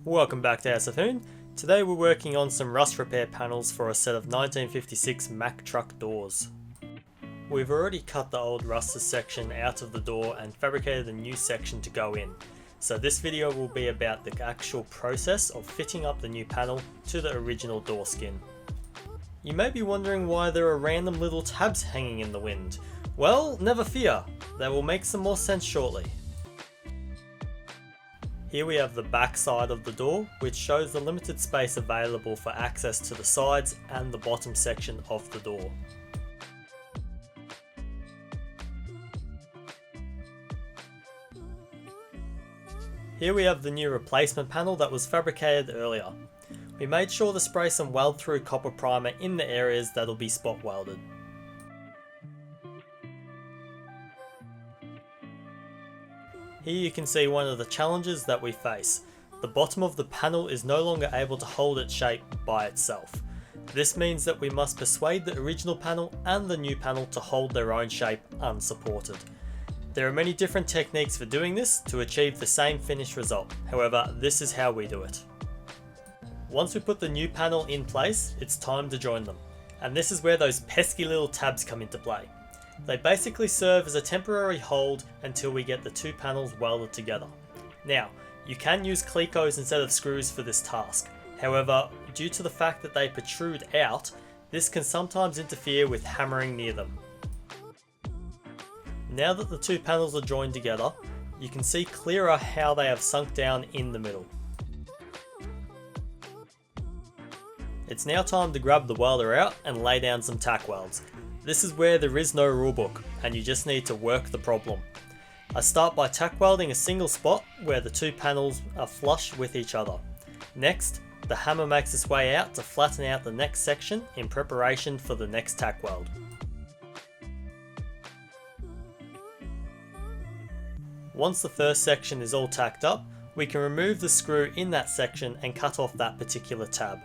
Welcome back to SFoon. Today we're working on some rust repair panels for a set of 1956 Mack Truck Doors. We've already cut the old rusted section out of the door and fabricated a new section to go in. So this video will be about the actual process of fitting up the new panel to the original door skin. You may be wondering why there are random little tabs hanging in the wind. Well, never fear, they will make some more sense shortly. Here we have the back side of the door, which shows the limited space available for access to the sides and the bottom section of the door. Here we have the new replacement panel that was fabricated earlier. We made sure to spray some weld through copper primer in the areas that'll be spot welded. Here you can see one of the challenges that we face. The bottom of the panel is no longer able to hold its shape by itself. This means that we must persuade the original panel and the new panel to hold their own shape unsupported. There are many different techniques for doing this to achieve the same finished result. However, this is how we do it. Once we put the new panel in place, it's time to join them. And this is where those pesky little tabs come into play. They basically serve as a temporary hold until we get the two panels welded together. Now, you can use clecos instead of screws for this task. However, due to the fact that they protrude out, this can sometimes interfere with hammering near them. Now that the two panels are joined together, you can see clearer how they have sunk down in the middle. It's now time to grab the welder out and lay down some tack welds. This is where there is no rulebook and you just need to work the problem. I start by tack welding a single spot where the two panels are flush with each other. Next, the hammer makes its way out to flatten out the next section in preparation for the next tack weld. Once the first section is all tacked up, we can remove the screw in that section and cut off that particular tab.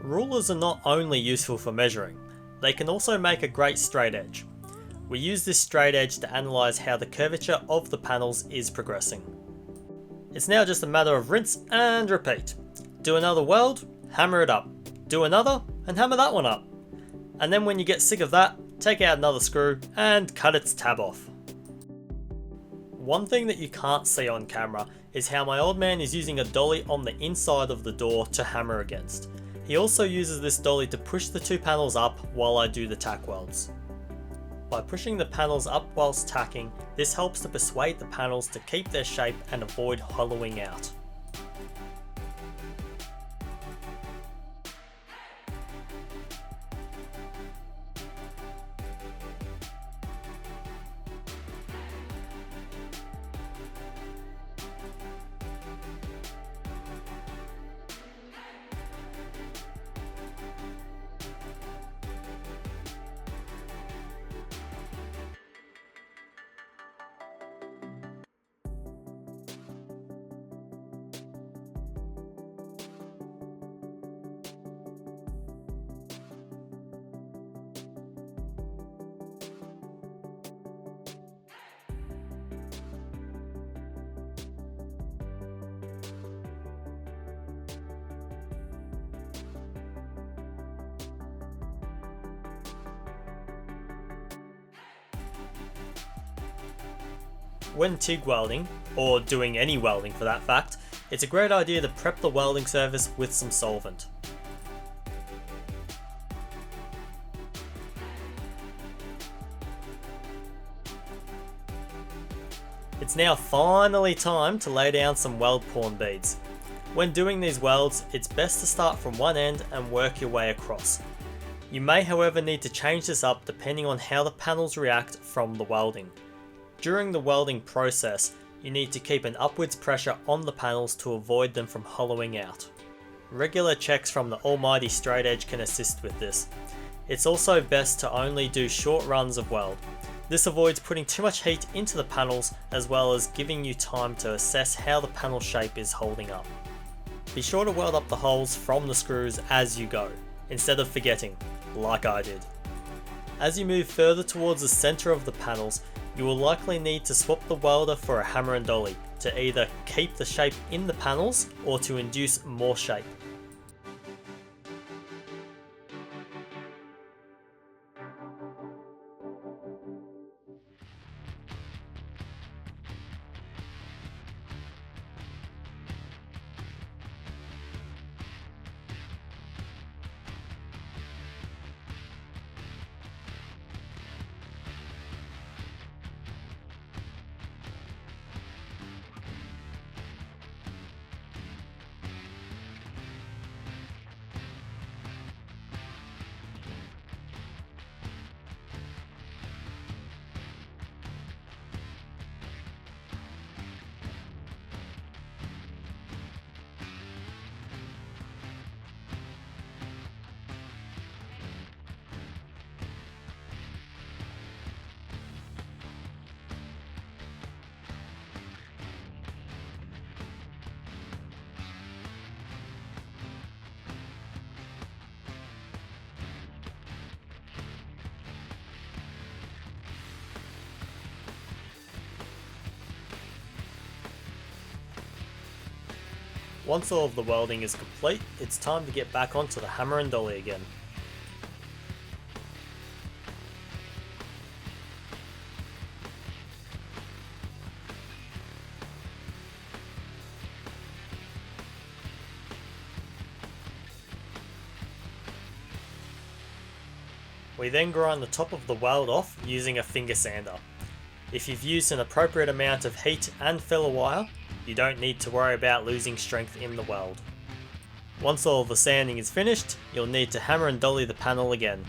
Rulers are not only useful for measuring, they can also make a great straight edge. We use this straight edge to analyse how the curvature of the panels is progressing. It's now just a matter of rinse and repeat. Do another weld, hammer it up. Do another, and hammer that one up. And then when you get sick of that, take out another screw and cut its tab off. One thing that you can't see on camera is how my old man is using a dolly on the inside of the door to hammer against. He also uses this dolly to push the two panels up while I do the tack welds. By pushing the panels up whilst tacking, this helps to persuade the panels to keep their shape and avoid hollowing out. When TIG welding, or doing any welding for that fact, it's a great idea to prep the welding surface with some solvent. It's now finally time to lay down some weld pawn beads. When doing these welds, it's best to start from one end and work your way across. You may however need to change this up depending on how the panels react from the welding. During the welding process, you need to keep an upwards pressure on the panels to avoid them from hollowing out. Regular checks from the almighty straight edge can assist with this. It's also best to only do short runs of weld. This avoids putting too much heat into the panels as well as giving you time to assess how the panel shape is holding up. Be sure to weld up the holes from the screws as you go, instead of forgetting, like I did. As you move further towards the center of the panels, You will likely need to swap the welder for a hammer and dolly to either keep the shape in the panels or to induce more shape. Once all of the welding is complete, it's time to get back onto the hammer and dolly again. We then grind the top of the weld off using a finger sander. If you've used an appropriate amount of heat and filler wire, you don't need to worry about losing strength in the weld. Once all of the sanding is finished, you'll need to hammer and dolly the panel again.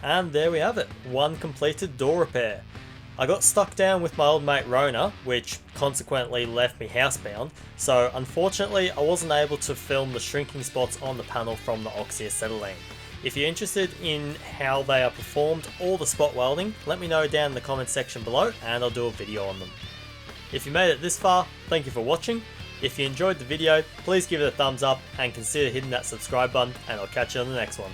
And there we have it, one completed door repair. I got stuck down with my old mate Rona, which consequently left me housebound, so unfortunately I wasn't able to film the shrinking spots on the panel from the oxyacetylene. If you're interested in how they are performed or the spot welding, let me know down in the comments section below and I'll do a video on them. If you made it this far, thank you for watching. If you enjoyed the video, please give it a thumbs up and consider hitting that subscribe button, and I'll catch you on the next one.